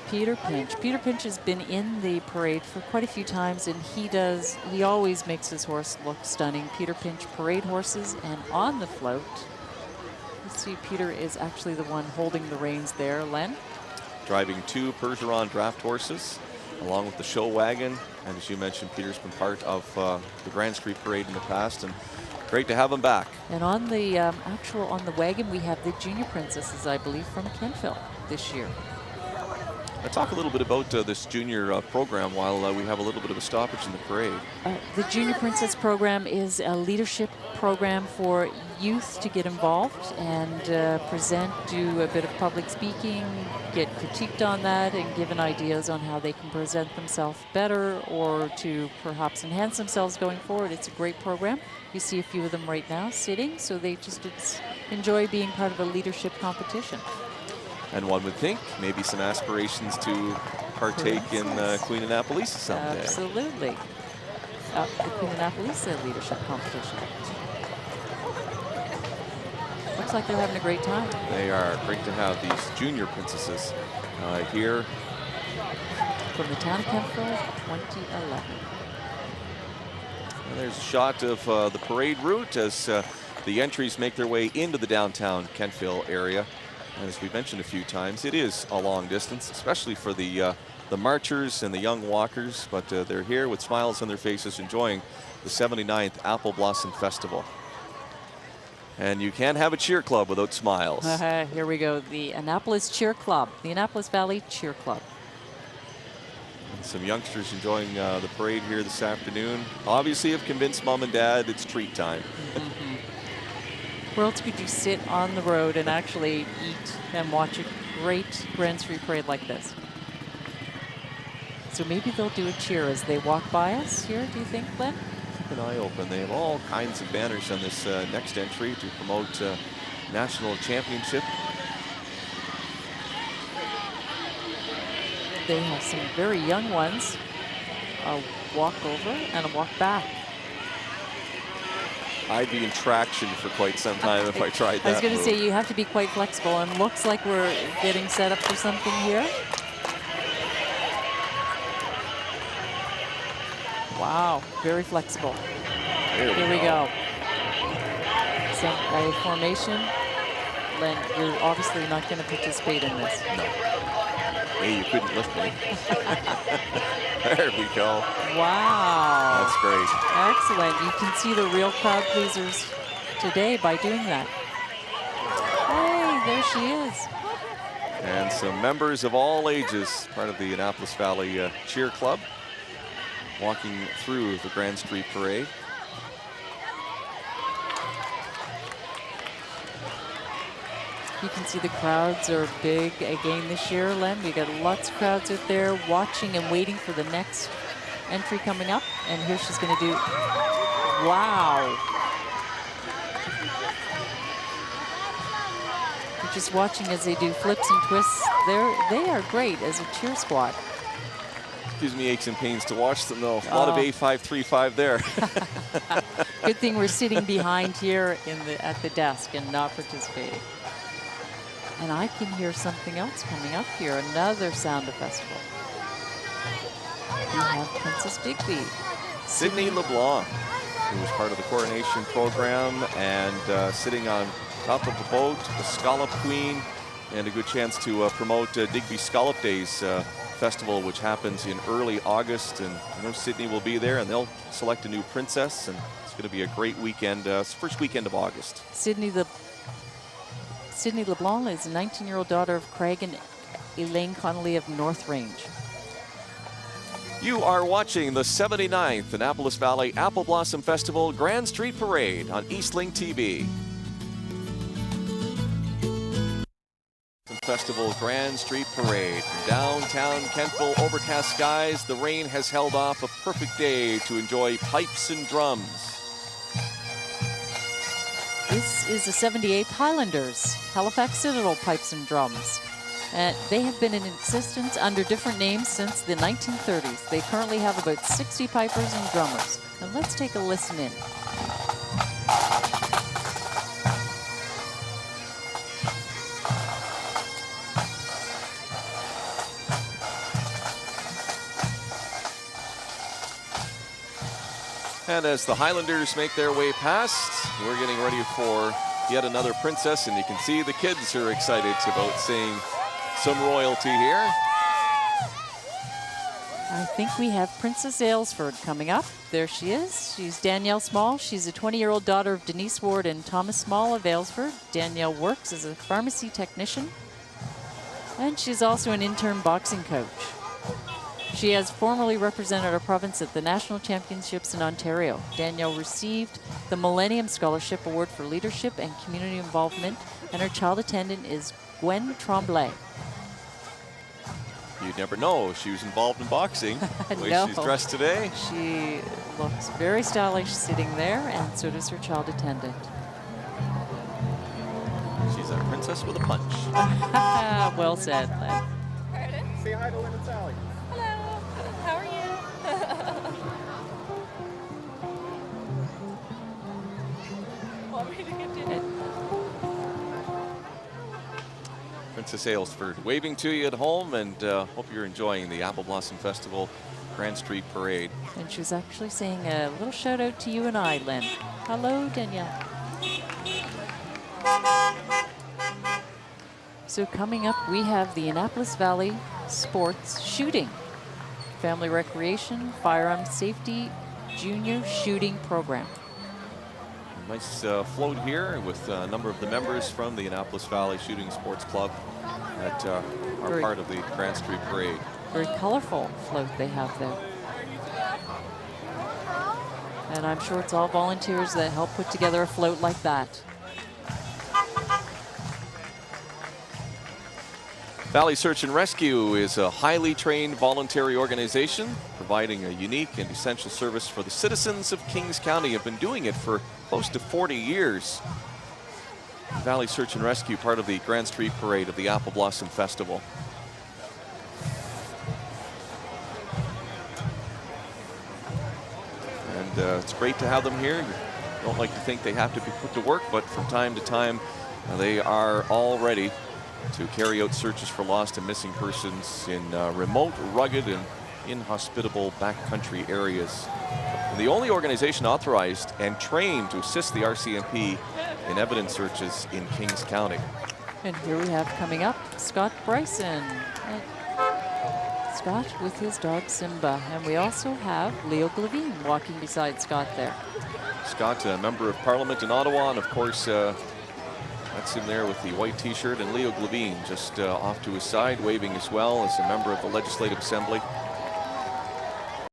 Peter Pinch. Peter Pinch has been in the parade for quite a few times, and he always makes his horse look stunning. Peter Pinch parade horses, and on the float, you see Peter is actually the one holding the reins there. Len? Driving 2 Bergeron draft horses, along with the show wagon. And as you mentioned, Peter's been part of the Grand Street Parade in the past, and great to have him back. And on the on the wagon, we have the junior princesses, I believe, from Kentville this year. Let's talk a little bit about this junior program while we have a little bit of a stoppage in the parade. The Junior Princess program is a leadership program for youth to get involved and present, do a bit of public speaking, get critiqued on that, and given ideas on how they can present themselves better or to perhaps enhance themselves going forward. It's a great program. You see a few of them right now sitting, so they just enjoy being part of a leadership competition. And one would think maybe some aspirations to partake in Queen Annapolis someday. Absolutely. The Queen Annapolis leadership competition. Looks like they're having a great time. They are. Great to have these junior princesses here. From the town of Kentville, 2011. And there's a shot of the parade route as the entries make their way into the downtown Kentville area. And as we mentioned a few times, it is a long distance, especially for the marchers and the young walkers, but they're here with smiles on their faces enjoying the 79th Apple Blossom Festival. And you can't have a cheer club without smiles. Here we go, the Annapolis Cheer Club, the Annapolis Valley Cheer Club. And some youngsters enjoying the parade here this afternoon. Obviously have convinced mom and dad it's treat time. Where else could you sit on the road and actually eat and watch a great Grand Street Parade like this? So maybe they'll do a cheer as they walk by us here, do you think, Glenn? Keep an eye open. They have all kinds of banners on this next entry to promote national championship. They have some very young ones. A walk over and a walk back. I'd be in traction for quite some time if I tried that. I was going to say, you have to be quite flexible, and looks like we're getting set up for something here. Wow, very flexible. Here we go. A formation. Len, you're obviously not going to participate in this. No. Hey, you couldn't lift me. There we go. Wow. That's great. Excellent. You can see the real crowd pleasers today by doing that. Hey, there she is. And some members of all ages, part of the Annapolis Valley Cheer Club, walking through the Grand Street Parade. You can see the crowds are big again this year, Len. We got lots of crowds out there watching and waiting for the next entry coming up. And here she's going to do, wow. You're just watching as they do flips and twists. They are great as a cheer squad. Gives me aches and pains to watch them, though. A lot of A535 there. Good thing we're sitting behind here at the desk and not participating. And I can hear something else coming up here, another sound of festival. We have Princess Digby. SYDNEE LeBlanc, who was part of the coronation program and sitting on top of the boat, the Scallop Queen, and a good chance to promote Digby Scallop Days festival, which happens in early August. And I know SYDNEE will be there, and they'll select a new princess, and it's going to be a great weekend. It's the first weekend of August. SYDNEE LeBlanc is a 19-year-old daughter of Craig and Elaine Connolly of North Range. You are watching the 79th Annapolis Valley Apple Blossom Festival Grand Street Parade on Eastlink TV. Festival Grand Street Parade. Downtown Kentville, overcast skies. The rain has held off, a perfect day to enjoy pipes and drums. This is the 78th Highlanders, Halifax Citadel Pipes and Drums. They have been in existence under different names since the 1930s. They currently have about 60 pipers and drummers. And let's take a listen in. And as the Highlanders make their way past, we're getting ready for yet another princess, and you can see the kids are excited about seeing some royalty here. I think we have Princess Aylesford coming up. There she is. She's Danielle Small. She's a 20-year-old daughter of Denise Ward and Thomas Small of Aylesford. Danielle works as a pharmacy technician, and she's also an intern boxing coach. She has formerly represented our province at the National Championships in Ontario. Danielle received the Millennium Scholarship Award for Leadership and Community Involvement, and her child attendant is Gwen Tremblay. You'd never know she was involved in boxing, the way No. she's dressed today. She looks very stylish sitting there, and so does her child attendant. She's a princess with a punch. Well said, Len. Pardon? Say hi to Lynn and Sally. Hello. How are you? Want me to continue? Princess Aylesford waving to you at home, and hope you're enjoying the Apple Blossom Festival Grand Street Parade. And she was actually saying a little shout out to you and I, Len. Hello, Danielle. So coming up, we have the Annapolis Valley Sports Shooting, Family Recreation, Firearm Safety, Junior Shooting Program. Nice float here with a number of the members from the Annapolis Valley Shooting Sports Club that are part of the Grand Street Parade. Very colorful float they have there. And I'm sure it's all volunteers that help put together a float like that. Valley Search and Rescue is a highly trained voluntary organization providing a unique and essential service for the citizens of Kings County. Have been doing it for close to 40 years. Valley Search and Rescue, part of the Grand Street Parade of the Apple Blossom Festival. And it's great to have them here. You don't like to think they have to be put to work, but from time to time they are all ready to carry out searches for lost and missing persons in remote, rugged, and inhospitable backcountry areas. The only organization authorized and trained to assist the RCMP in evidence searches in Kings County. And here we have coming up Scott Bryson. Scott with his dog Simba. And we also have Leo Glavine walking beside Scott there. Scott, a member of Parliament in Ottawa, and of course, that's him there with the white t-shirt, and Leo Glavine just off to his side, waving as well as a member of the Legislative Assembly.